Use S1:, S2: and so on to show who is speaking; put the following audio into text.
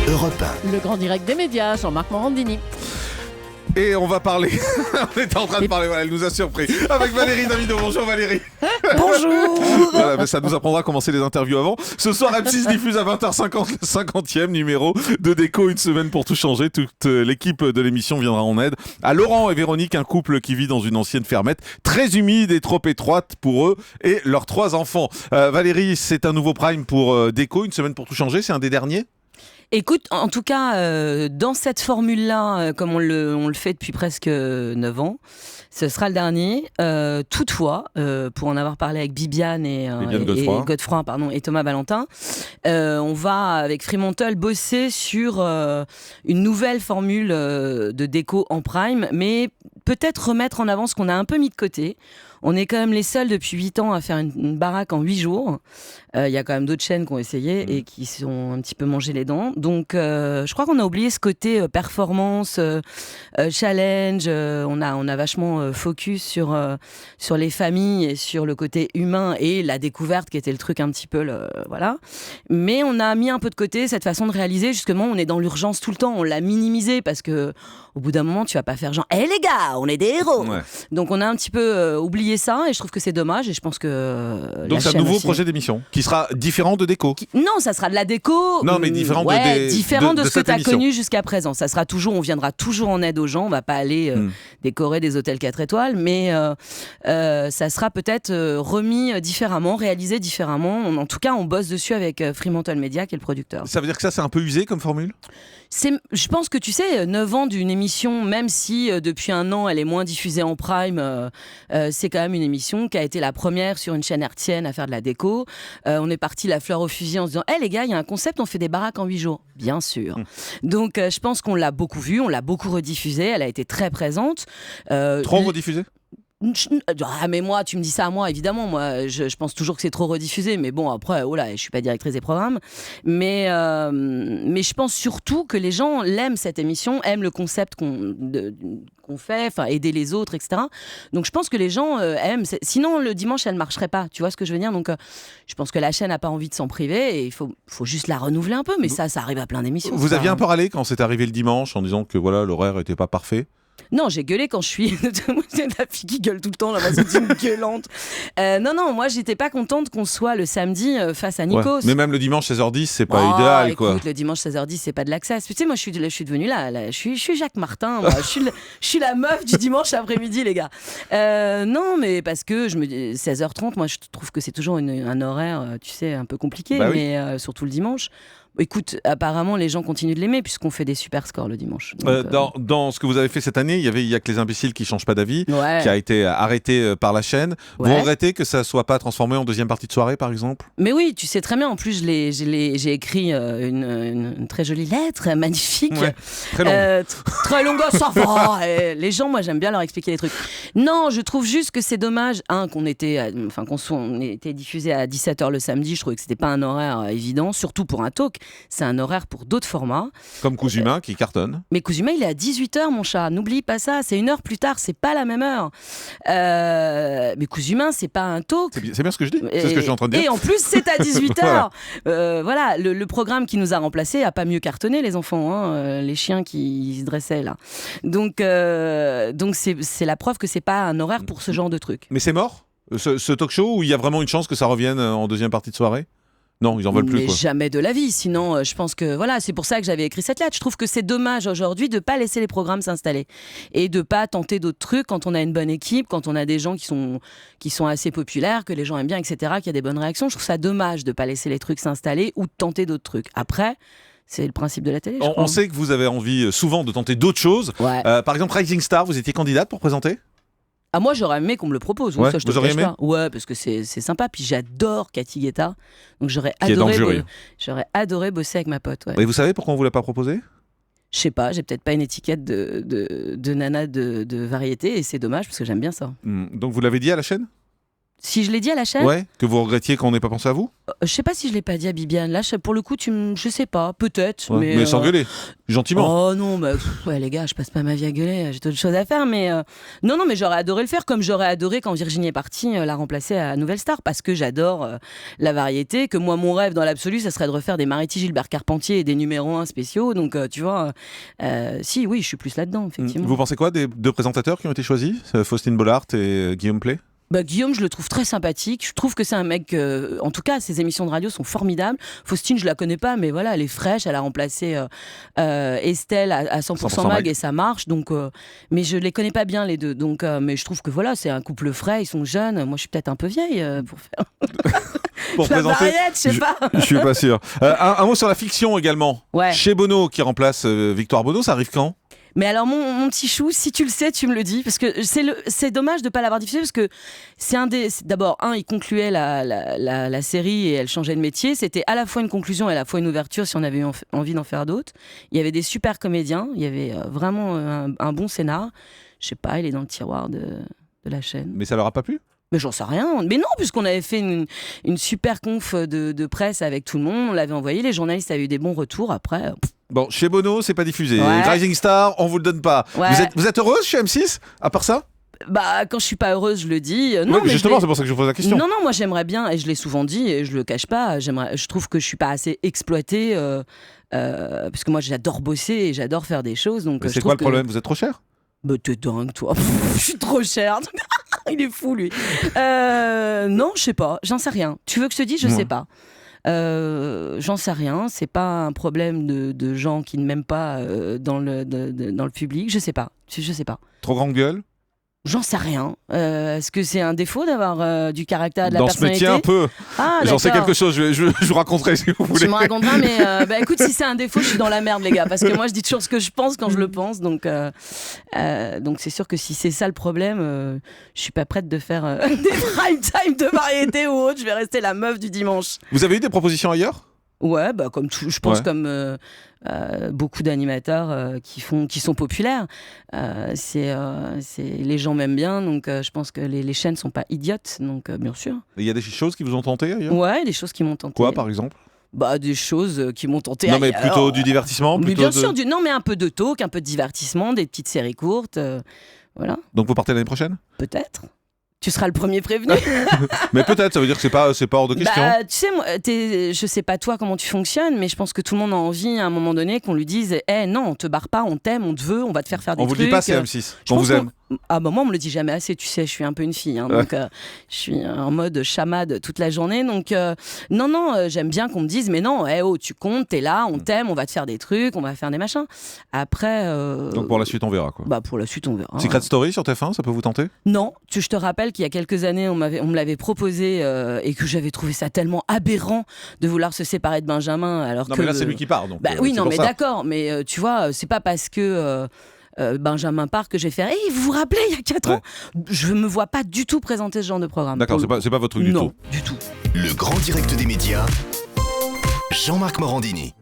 S1: Europe 1.
S2: Le grand direct des médias, Jean-Marc Morandini.
S3: Et on va parler, on était en train de parler, voilà, elle nous a surpris, avec Valérie Davido. Bonjour Valérie.
S2: Bonjour.
S3: Voilà, ça nous apprendra à commencer les interviews avant. Ce soir, M6 diffuse à 20h50 le 50e numéro de Déco, une semaine pour tout changer. Toute l'équipe de l'émission viendra en aide à Laurent et Véronique, un couple qui vit dans une ancienne fermette, très humide et trop étroite pour eux et leurs 3 enfants. Valérie, c'est un nouveau prime pour Déco, une semaine pour tout changer, c'est un des derniers ?
S4: Écoute, en tout cas, dans cette formule-là, comme on le fait depuis presque 9 ans, ce sera le dernier. Toutefois, pour en avoir parlé avec Bibiane et Godefroy, et Thomas Valentin, on va, avec Fremantle, bosser sur une nouvelle formule de déco en prime, mais peut-être remettre en avant ce qu'on a un peu mis de côté. On est quand même les seuls depuis 8 ans à faire une baraque en 8 jours. Il y a quand même d'autres chaînes qui ont essayé et qui sont un petit peu mangé les dents. Donc, je crois qu'on a oublié ce côté performance, challenge. On a vachement focus sur les familles et sur le côté humain et la découverte qui était le truc un petit peu, voilà. Mais on a mis un peu de côté cette façon de réaliser. Justement, on est dans l'urgence tout le temps. On l'a minimisé parce que au bout d'un moment, tu vas pas faire genre, hé les gars, on est des héros. Ouais. Donc, on a un petit peu oublié ça et je trouve que c'est dommage et je pense que
S3: donc c'est un nouveau projet d'émission qui sera différent de Déco.
S4: Non, ça sera de la déco.
S3: Non, mais différent
S4: différent de ce que tu as
S3: émission.
S4: connu jusqu'à présent. Ça sera toujours, on viendra toujours en aide aux gens. On va pas aller décorer des hôtels 4 étoiles, mais ça sera peut-être remis différemment, réalisé différemment. En tout cas, on bosse dessus avec Fremantle Media qui est le producteur.
S3: Ça veut dire que ça c'est un peu usé comme formule ?
S4: Je pense que tu sais, 9 ans d'une émission, même si depuis 1 an elle est moins diffusée en prime, c'est quand même une émission qui a été la première sur une chaîne hertzienne à faire de la déco. On est parti la fleur au fusil en se disant « Hé les gars, il y a un concept, on fait des baraques en 8 jours. » Bien sûr. Donc je pense qu'on l'a beaucoup vue, on l'a beaucoup rediffusée, elle a été très présente.
S3: Trop rediffusée ?
S4: Ah mais moi tu me dis ça à moi évidemment, moi je pense toujours que c'est trop rediffusé, mais bon après oh là je suis pas directrice des programmes, mais je pense surtout que les gens l'aiment cette émission, aiment le concept qu'on fait, enfin aider les autres, etc. Donc je pense que les gens aiment, sinon le dimanche elle marcherait pas, tu vois ce que je veux dire. Donc je pense que la chaîne n'a pas envie de s'en priver et il faut juste la renouveler un peu, mais ça arrive à plein d'émissions.
S3: Vous aviez un peu râlé quand c'est arrivé le dimanche en disant que voilà l'horaire était pas parfait?
S4: Non, j'ai gueulé quand je suis. C'est la fille qui gueule tout le temps, là, c'est une gueulante. Non, moi, j'étais pas contente qu'on soit le samedi face à Nikos.
S3: Ouais. Mais même le dimanche 16h10, c'est pas idéal,
S4: écoute,
S3: quoi.
S4: Le dimanche 16h10, c'est pas de l'access. Tu sais, moi, je suis devenue là, je suis Jacques Martin. Moi, je suis la meuf du dimanche après-midi, les gars. Non, mais parce que je me dis 16h30, moi, je trouve que c'est toujours un horaire, tu sais, un peu compliqué, mais surtout le dimanche. Écoute, apparemment, les gens continuent de l'aimer puisqu'on fait des super scores le dimanche. Donc,
S3: dans ce que vous avez fait cette année, il y a que les imbéciles qui changent pas d'avis, qui a été arrêté par la chaîne. Vous regrettez que ça soit pas transformé en deuxième partie de soirée, par exemple ? Mais
S4: oui, tu sais très bien. En plus, j'ai écrit une très jolie lettre, magnifique.
S3: Ouais, très longue.
S4: Très longue, ça va. Les gens, moi, j'aime bien leur expliquer les trucs. Non, je trouve juste que c'est dommage qu'on était diffusé à 17h le samedi. Je trouvais que c'était pas un horaire évident, surtout pour un talk. C'est un horaire pour d'autres formats.
S3: Comme Cousumain qui cartonne.
S4: Mais Cousumain, il est à 18h, mon chat. N'oublie pas ça. C'est 1 heure plus tard. C'est pas la même heure. Mais Cousumain, c'est pas un talk.
S3: C'est bien ce que je dis. C'est ce que je suis en train de dire.
S4: Et en plus, c'est à 18h. Voilà. Le programme qui nous a remplacés a pas mieux cartonné, les enfants. Hein. Les chiens qui se dressaient, là. Donc c'est la preuve que c'est pas un horaire pour ce genre de truc.
S3: Mais c'est mort, ce talk show, où il y a vraiment une chance que ça revienne en deuxième partie de soirée ? Non, ils en veulent plus.
S4: Mais jamais de la vie. Sinon, je pense que voilà, c'est pour ça que j'avais écrit cette lettre. Je trouve que c'est dommage aujourd'hui de pas laisser les programmes s'installer et de pas tenter d'autres trucs quand on a une bonne équipe, quand on a des gens qui sont assez populaires, que les gens aiment bien, etc., qu'il y a des bonnes réactions. Je trouve ça dommage de pas laisser les trucs s'installer ou de tenter d'autres trucs. Après, c'est le principe de la télé.
S3: On sait que vous avez envie souvent de tenter d'autres choses.
S4: Ouais.
S3: Par exemple, Rising Star, vous étiez candidate pour présenter ?
S4: Ah, moi, j'aurais aimé qu'on me le propose.
S3: Ouais,
S4: ça, je te
S3: vous auriez
S4: cache
S3: aimé
S4: pas. Ouais, parce que c'est sympa. Puis j'adore Cathy Guetta. Donc j'aurais adoré bosser avec ma pote. Ouais.
S3: Et vous savez pourquoi on vous l'a pas proposé ?
S4: Je sais pas, j'ai peut-être pas une étiquette de nana de variété et c'est dommage parce que j'aime bien ça.
S3: Donc vous l'avez dit à la chaîne ?
S4: Si je l'ai dit à la chaîne,
S3: Ouais, que vous regrettiez qu'on n'ait pas pensé à vous.
S4: je sais pas si je l'ai pas dit à Bibiane. Là, pour le coup, je sais pas, peut-être.
S3: Ouais. Mais sans gueuler, gentiment.
S4: Oh non, ouais, les gars, je passe pas ma vie à gueuler, j'ai d'autres choses à faire. Mais non, mais j'aurais adoré le faire, comme j'aurais adoré quand Virginie est partie la remplacer à Nouvelle Star, parce que j'adore la variété. Que moi, mon rêve dans l'absolu, ça serait de refaire des Mariti, Gilbert Carpentier et des numéros 1 spéciaux. Donc, tu vois, si, oui, je suis plus là-dedans, effectivement.
S3: Vous pensez quoi des 2 présentateurs qui ont été choisis, Faustine Bollard et Guillaume Play?
S4: Guillaume, je le trouve très sympathique. Je trouve que c'est un mec, en tout cas, ses émissions de radio sont formidables. Faustine, je la connais pas, mais voilà, elle est fraîche. Elle a remplacé Estelle à 100% Mag et ça marche. Donc, mais je les connais pas bien les deux. Donc, mais je trouve que voilà, c'est un couple frais. Ils sont jeunes. Moi, je suis peut-être un peu vieille pour faire.
S3: Pour
S4: la
S3: présenter,
S4: variette, je sais pas.
S3: Je suis pas sûr. Un mot sur la fiction également.
S4: Ouais.
S3: Chez Bono qui remplace Victoire Bono, ça arrive quand?
S4: Mais alors mon petit chou, si tu le sais, tu me le dis, parce que c'est dommage de pas l'avoir diffusé, parce que d'abord, il concluait la série et elle changeait de métier. C'était à la fois une conclusion et à la fois une ouverture si on avait envie d'en faire d'autres. Il y avait des super comédiens, il y avait vraiment un bon scénar. Je sais pas, il est dans le tiroir de la chaîne.
S3: Mais ça leur a pas plu?
S4: Mais j'en sais rien. Mais non, puisqu'on avait fait une super conf de presse avec tout le monde, on l'avait envoyé, les journalistes avaient eu des bons retours. Après.
S3: Bon, chez Bono, c'est pas diffusé.
S4: Ouais.
S3: Rising Star, on vous le donne pas.
S4: Ouais.
S3: Vous êtes heureuse chez M6, à part ça?
S4: Quand je suis pas heureuse, je le dis. Non,
S3: Ouais,
S4: mais
S3: justement, c'est pour ça que je vous pose la question.
S4: Non, moi j'aimerais bien, et je l'ai souvent dit, et je le cache pas, je trouve que je suis pas assez exploitée, parce que moi j'adore bosser et j'adore faire des choses. Donc,
S3: Mais c'est quoi le problème? Vous êtes trop cher?
S4: Bah t'es dingue, toi. Je suis trop chère. Il est fou, lui. Non, je sais pas, j'en sais rien. Tu veux que je te dise? Je sais pas. J'en sais rien, c'est pas un problème de gens qui ne m'aiment pas dans le public, je sais pas.
S3: Trop grande gueule?
S4: J'en sais rien. Est-ce que c'est un défaut d'avoir du caractère et de la
S3: Dans ce
S4: personnalité?
S3: métier, un peu.
S4: Ah,
S3: J'en sais
S4: d'accord.
S3: quelque chose, je vous raconterai si vous voulez.
S4: Tu me raconteras, mais écoute, si c'est un défaut, je suis dans la merde, les gars, parce que moi je dis toujours ce que je pense quand je le pense, donc c'est sûr que si c'est ça le problème, je suis pas prête de faire des prime time de variété ou autre, je vais rester la meuf du dimanche.
S3: Vous avez eu des propositions ailleurs?
S4: Ouais, comme tout, je pense,
S3: Ouais.
S4: comme beaucoup d'animateurs qui sont populaires. Les gens m'aiment bien, donc je pense que les chaînes sont pas idiotes, donc bien sûr.
S3: Il y a des choses qui vous ont tenté ailleurs?
S4: Ouais, des choses qui m'ont tenté.
S3: Quoi, par exemple?
S4: Des choses qui m'ont tenté.
S3: Non, mais
S4: ailleurs.
S3: plutôt du divertissement,
S4: Mais
S3: plutôt
S4: bien
S3: de-
S4: sûr, non, mais un peu de talk, un peu de divertissement, des petites séries courtes, voilà,
S3: Donc vous partez l'année prochaine?
S4: peut-être. Tu seras le premier prévenu.
S3: Mais peut-être, ça veut dire que c'est pas hors de question.
S4: Tu sais, moi, je sais pas toi comment tu fonctionnes, mais je pense que tout le monde a envie à un moment donné qu'on lui dise non, on te barre pas, on t'aime, on te veut, on va te faire des
S3: On
S4: trucs.
S3: vous le dit pas, c'est M6.
S4: Je
S3: On
S4: pense
S3: vous aime.
S4: moi, on me le dit jamais assez, tu sais, je suis un peu une fille,
S3: Ouais.
S4: donc je suis en mode chamade toute la journée. Donc, non, j'aime bien qu'on me dise, mais non, tu comptes, t'es là, on t'aime, on va te faire des trucs, on va faire des machins. Après.
S3: Donc pour la suite, on verra quoi.
S4: Pour la suite, on verra.
S3: Secret Story sur TF1, ça peut vous tenter?
S4: Non, je te rappelle qu'il y a quelques années, on me l'avait proposé et que j'avais trouvé ça tellement aberrant de vouloir se séparer de Benjamin. Alors
S3: Non,
S4: que,
S3: mais là, c'est lui qui part. Donc,
S4: oui,
S3: c'est
S4: non,
S3: pour
S4: mais
S3: ça.
S4: d'accord, mais tu vois, c'est pas parce que Benjamin part que je vais faire vous vous rappelez, il y a 4 ans? Je me vois pas du tout présenter ce genre de programme.
S3: D'accord, c'est pas votre truc du tout.
S4: Non, du tout.
S1: Le grand direct des médias, Jean-Marc Morandini.